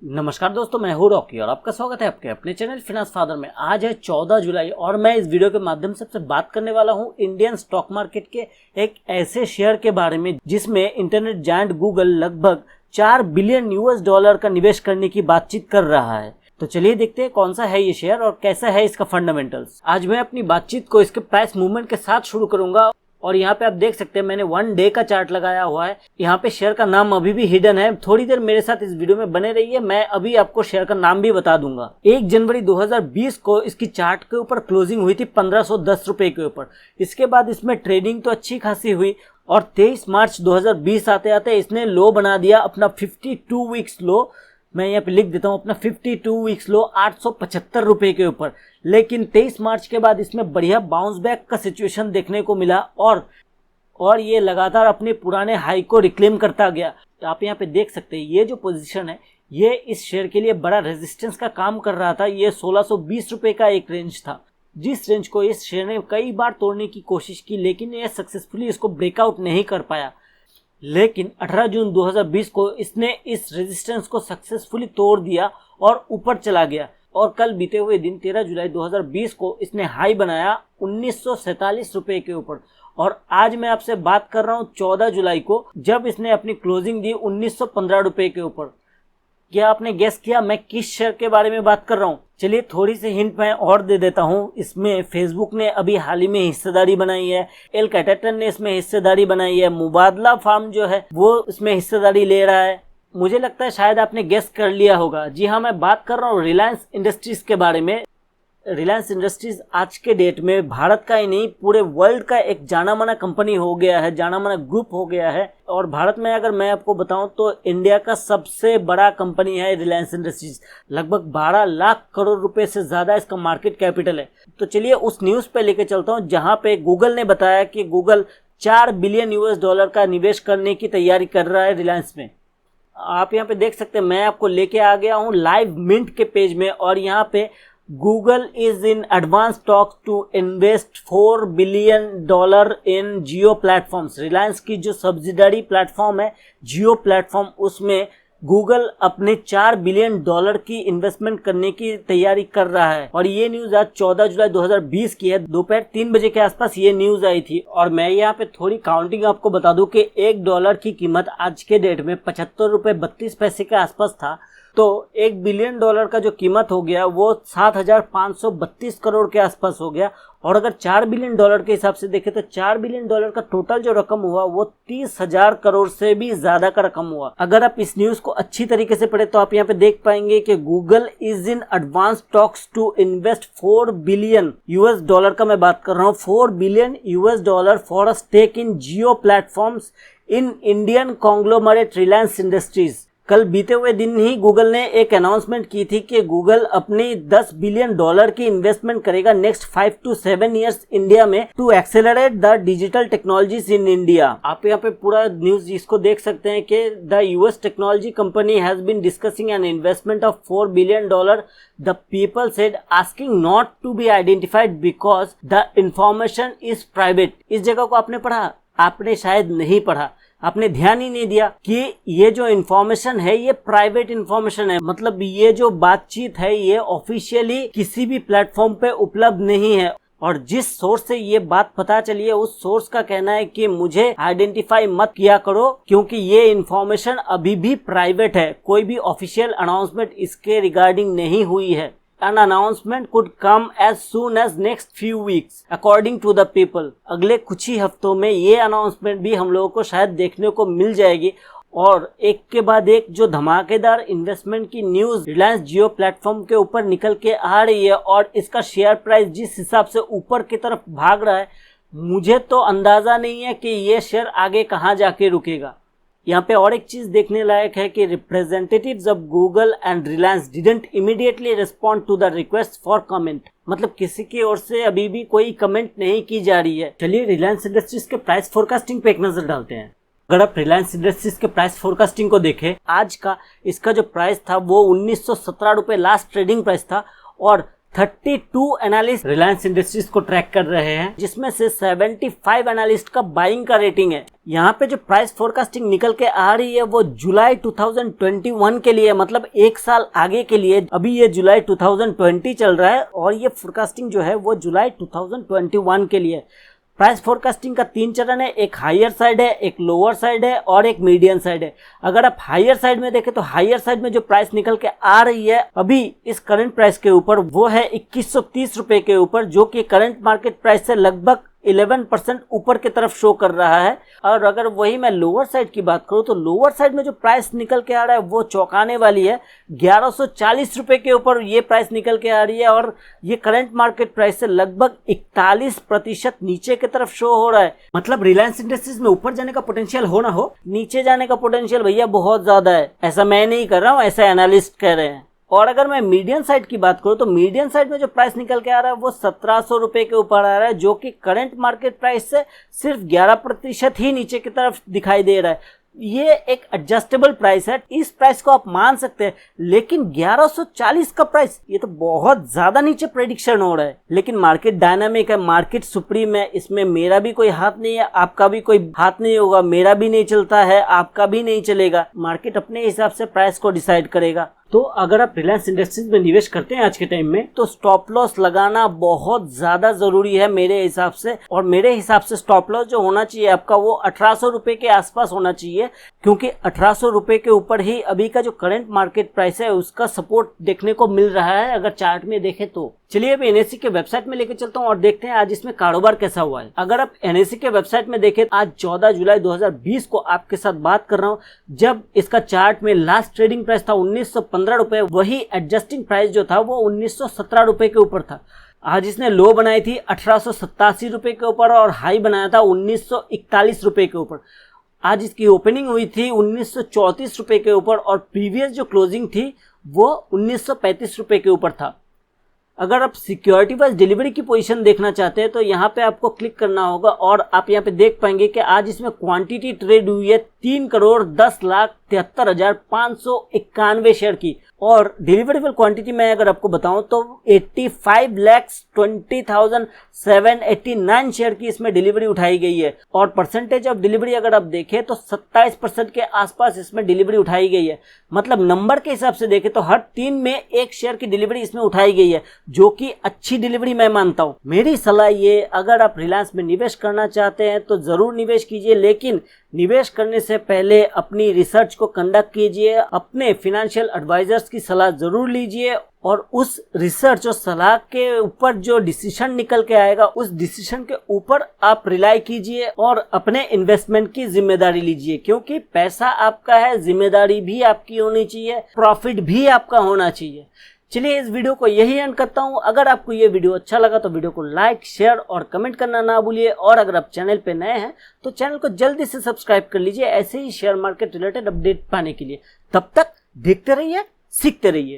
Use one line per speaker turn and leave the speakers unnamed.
नमस्कार दोस्तों, मैं हूं रॉकी और आपका स्वागत है आपके अपने चैनल फिनांस फादर में। आज है 14 जुलाई और मैं इस वीडियो के माध्यम से आपसे बात करने वाला हूं इंडियन स्टॉक मार्केट के एक ऐसे शेयर के बारे में जिसमें इंटरनेट जायंट गूगल लगभग 4 बिलियन यूएस डॉलर का निवेश करने की बातचीत कर रहा है। तो चलिए देखते हैं कौन सा है ये शेयर और कैसा है इसका फंडामेंटल्स। आज मैं अपनी बातचीत को इसके प्राइस मूवमेंट के साथ शुरू करूंगा और यहाँ पे आप देख सकते हैं मैंने 1 डे का चार्ट लगाया हुआ है। यहाँ पे शेयर का नाम अभी भी हिडन है। थोड़ी देर मेरे साथ इस वीडियो में बने रहिए, मैं अभी आपको शेयर का नाम भी बता दूंगा। 1 जनवरी 2020 को इसकी चार्ट के ऊपर क्लोजिंग हुई थी 1510 रुपए के ऊपर। इसके बाद इसमें ट्रेडिंग तो अच्छी खासी हुई और 23 मार्च 2020 आते आते इसने लो बना दिया अपना 52 वीक्स लो। मैं यहाँ पे लिख देता हूँ अपना 52 वीक्स लो 875 रुपए के ऊपर। लेकिन 23 मार्च के बाद इसमें बढ़िया बाउंस बैक का सिचुएशन देखने को मिला और ये लगातार अपने पुराने हाई को रिक्लेम करता गया। आप यहाँ पे देख सकते हैं ये जो पोजीशन है ये इस शेयर के लिए बड़ा रेजिस्टेंस का काम कर रहा था। ये 1620 रुपए का एक रेंज था जिस रेंज को इस शेयर ने कई बार तोड़ने की कोशिश की, लेकिन ये सक्सेसफुली इसको ब्रेकआउट नहीं कर पाया। लेकिन 18 जून 2020 को इसने इस रेजिस्टेंस को सक्सेसफुली तोड़ दिया और ऊपर चला गया और कल बीते हुए दिन 13 जुलाई 2020 को इसने हाई बनाया 1947 रुपए के ऊपर। और आज मैं आपसे बात कर रहा हूँ 14 जुलाई को, जब इसने अपनी क्लोजिंग दी 1915 रुपए के ऊपर। क्या आपने गेस किया मैं किस शेयर के बारे में बात कर रहा हूँ? चलिए थोड़ी सी हिंट मैं और दे देता हूँ। इसमें फेसबुक ने अभी हाल ही में हिस्सेदारी बनाई है, एल कैपिटल ने इसमें हिस्सेदारी बनाई है, मुबादला फार्म जो है वो इसमें हिस्सेदारी ले रहा है। मुझे लगता है शायद आपने गेस कर लिया होगा। जी हाँ, मैं बात कर रहा हूँ रिलायंस इंडस्ट्रीज के बारे में। रिलायंस इंडस्ट्रीज आज के डेट में भारत का ही नहीं पूरे वर्ल्ड का एक जाना माना कंपनी हो गया है, जाना माना ग्रुप हो गया है। और भारत में अगर मैं आपको बताऊं तो इंडिया का सबसे बड़ा कंपनी है रिलायंस इंडस्ट्रीज। लगभग 12 लाख करोड़ रुपए से ज्यादा इसका मार्केट कैपिटल है। तो चलिए उस न्यूज पे लेके चलता हूं जहां पे गूगल ने बताया कि गूगल 4 बिलियन यूएस डॉलर का निवेश करने की तैयारी कर रहा है रिलायंस में। आप यहाँ पे देख सकते हैं मैं आपको लेके आ गया हूँ लाइव मिंट के पेज में और यहाँ पे Google is in advanced talks to invest $4 billion in Jio platforms. Reliance की जो सब्सिडरी प्लेटफॉर्म है जियो प्लेटफॉर्म, उसमें Google अपने $4 बिलियन की इन्वेस्टमेंट करने की तैयारी कर रहा है। और ये न्यूज आज 14 जुलाई 2020 की है। दोपहर 3 बजे के आसपास ये न्यूज आई थी। और मैं यहाँ पे थोड़ी काउंटिंग आपको बता दूं कि $1 की कीमत आज के डेट में 75 रुपए 32 पैसे के आसपास था। तो $1 बिलियन का जो कीमत हो गया वो 7,532 करोड़ के आसपास हो गया। और अगर $4 बिलियन के हिसाब से देखें तो $4 बिलियन का टोटल जो रकम हुआ वो 30,000 करोड़ से भी ज्यादा का रकम हुआ। अगर आप इस न्यूज को अच्छी तरीके से पढ़े तो आप यहाँ पे देख पाएंगे कि Google is in advance talks to invest $4 billion का मैं बात कर रहा हूँ, $4 billion for a stake in Jio platforms in Indian conglomerate Reliance Industries. कल बीते हुए दिन ही गूगल ने एक अनाउंसमेंट की थी कि गूगल अपनी $10 बिलियन की इन्वेस्टमेंट करेगा नेक्स्ट 5 to 7 इयर्स इंडिया में to accelerate the digital technologies in India. आप यहाँ पे पूरा न्यूज इसको देख सकते हैं कि the US technology company has been discussing an investment of $4 billion. The people said asking not to be identified because the information is private. इस जगह को आपने पढ़ा? आपने शायद नहीं पढ़ा, आपने ध्यान ही नहीं दिया कि ये जो इन्फॉर्मेशन है ये प्राइवेट इन्फॉर्मेशन है। मतलब ये जो बातचीत है ये ऑफिशियली किसी भी प्लेटफॉर्म पे उपलब्ध नहीं है। और जिस सोर्स से ये बात पता चली है उस सोर्स का कहना है कि मुझे आइडेंटिफाई मत किया करो क्योंकि ये इन्फॉर्मेशन अभी भी प्राइवेट है। कोई भी ऑफिशियल अनाउंसमेंट इसके रिगार्डिंग नहीं हुई है। An announcement could come as soon as next few weeks, according to the people। अगले कुछ ही हफ्तों में ये अनाउंसमेंट भी हम लोगों को शायद देखने को मिल जाएगी। और एक के बाद एक जो धमाकेदार इन्वेस्टमेंट की न्यूज रिलायंस जियो प्लेटफॉर्म के ऊपर निकल के आ रही है और इसका शेयर प्राइस जिस हिसाब से ऊपर की तरफ भाग रहा है, मुझे तो अंदाजा नहीं है कि ये शेयर आगे कहाँ जाके रुकेगा। यहाँ पे और एक चीज देखने लायक है कि representatives of Google and Reliance didn't immediately respond to the request for comment. मतलब किसी की ओर से अभी भी कोई कमेंट नहीं की जा रही है। चलिए रिलायंस इंडस्ट्रीज के प्राइस फोरकास्टिंग पे एक नजर डालते हैं। अगर आप रिलायंस इंडस्ट्रीज के प्राइस फोरकास्टिंग को देखें, आज का इसका जो प्राइस था वो 1917 रुपए लास्ट ट्रेडिंग प्राइस था और 32 एनालिस्ट रिलायंस इंडस्ट्रीज को ट्रैक कर रहे हैं, जिसमें से 75 एनालिस्ट का बाइंग का रेटिंग है। यहाँ पे जो प्राइस फोरकास्टिंग निकल के आ रही है वो जुलाई 2021 के लिए, मतलब एक साल आगे के लिए। अभी ये जुलाई 2020 चल रहा है और ये फोरकास्टिंग जो है वो जुलाई 2021 के लिए। प्राइस फोरकास्टिंग का 3 चरण है, एक हायर साइड है, एक लोअर साइड है और एक मीडियम साइड है। अगर आप हायर साइड में देखें तो हायर साइड में जो प्राइस निकल के आ रही है अभी इस करंट प्राइस के ऊपर, वो है 2130 रुपए के ऊपर, जो कि करंट मार्केट प्राइस से लगभग 11% ऊपर की तरफ शो कर रहा है। और अगर वही मैं लोअर साइड की बात करूं तो लोअर साइड में जो प्राइस निकल के आ रहा है वो चौंकाने वाली है। 1140 रुपए के ऊपर ये प्राइस निकल के आ रही है और ये करंट मार्केट प्राइस से लगभग 41% नीचे की तरफ शो हो रहा है। मतलब रिलायंस इंडस्ट्रीज में ऊपर जाने का पोटेंशियल हो ना हो, नीचे जाने का पोटेंशियल भैया बहुत ज्यादा है। ऐसा मैं नहीं कर रहा हूँ, ऐसा एनालिस्ट कह रहे हैं। और अगर मैं मीडियम साइड की बात करूं तो मीडियम साइड में जो प्राइस निकल के आ रहा है वो 1700 रुपए के ऊपर आ रहा है, जो कि करंट मार्केट प्राइस से सिर्फ 11% ही नीचे की तरफ दिखाई दे रहा है। ये एक एडजस्टेबल प्राइस है, इस प्राइस को आप मान सकते हैं, लेकिन 1140 का प्राइस, ये तो बहुत ज्यादा नीचे प्रेडिक्शन हो रहा है। लेकिन मार्केट डायनामिक है, मार्केट सुप्रीम है, इसमें मेरा भी कोई हाथ नहीं है, आपका भी कोई हाथ नहीं होगा। मेरा भी नहीं चलता है, आपका भी नहीं चलेगा। मार्केट अपने हिसाब से प्राइस को डिसाइड करेगा। तो अगर आप रिलायंस इंडस्ट्रीज में निवेश करते हैं आज के टाइम में, तो स्टॉप लॉस लगाना बहुत ज्यादा जरूरी है मेरे हिसाब से। और मेरे हिसाब से स्टॉप लॉस जो होना चाहिए आपका वो 1800 रुपए के आसपास होना चाहिए, क्योंकि 1800 रुपए के ऊपर ही अभी का जो करंट मार्केट प्राइस है उसका सपोर्ट देखने को मिल रहा है अगर चार्ट में देखें तो। चलिए अब एनएससी के वेबसाइट में लेके चलता हूँ और देखते हैं आज इसमें कारोबार कैसा हुआ है। अगर आप एनएससी के वेबसाइट में देखें, आज 14 जुलाई 2020 को आपके साथ बात कर रहा हूँ, जब इसका चार्ट में लास्ट ट्रेडिंग प्राइस था 1915 रुपए, वही एडजस्टिंग प्राइस जो था वो 1917 रुपए के ऊपर था। आज इसने लो बनाई थी 1887 रुपए के ऊपर और हाई बनाया था 1941 रुपए के ऊपर। आज इसकी ओपनिंग हुई थी 1934 रुपए के ऊपर और प्रीवियस जो क्लोजिंग थी वो 1935 रुपए के ऊपर था। अगर आप सिक्योरिटी वाइज डिलीवरी की पोजीशन देखना चाहते हैं तो यहाँ पे आपको क्लिक करना होगा और आप यहाँ पे देख पाएंगे कि आज इसमें क्वांटिटी ट्रेड हुई है 3,10,73,591 शेयर की। और डिलीवरेबल क्वांटिटी में अगर आपको बताऊं तो 85,20,789 शेयर की इसमें डिलीवरी उठाई गई है। और परसेंटेज ऑफ डिलीवरी अगर आप देखें तो 27% के आसपास इसमें डिलीवरी उठाई गई है। मतलब नंबर के हिसाब से देखें तो हर 3 में 1 शेयर की डिलीवरी इसमें उठाई गई है, जो कि अच्छी डिलीवरी मैं मानता हूं। मेरी सलाह ये, अगर आप रिलायंस में निवेश करना चाहते हैं तो जरूर निवेश कीजिए, लेकिन निवेश करने से पहले अपनी रिसर्च को कंडक्ट कीजिए, अपने फाइनेंशियल एडवाइजर्स की सलाह जरूर लीजिए और उस रिसर्च और सलाह के ऊपर जो डिसीजन निकल के आएगा उस डिसीजन के ऊपर आप रिलाई कीजिए और अपने इन्वेस्टमेंट की जिम्मेदारी लीजिए, क्योंकि पैसा आपका है, जिम्मेदारी भी आपकी होनी चाहिए, प्रॉफिट भी आपका होना चाहिए। चलिए इस वीडियो को यही एंड करता हूं। अगर आपको ये वीडियो अच्छा लगा तो वीडियो को लाइक, शेयर और कमेंट करना ना भूलिए। और अगर आप चैनल पे नए हैं तो चैनल को जल्दी से सब्सक्राइब कर लीजिए ऐसे ही शेयर मार्केट रिलेटेड अपडेट पाने के लिए। तब तक देखते रहिए, सीखते रहिए।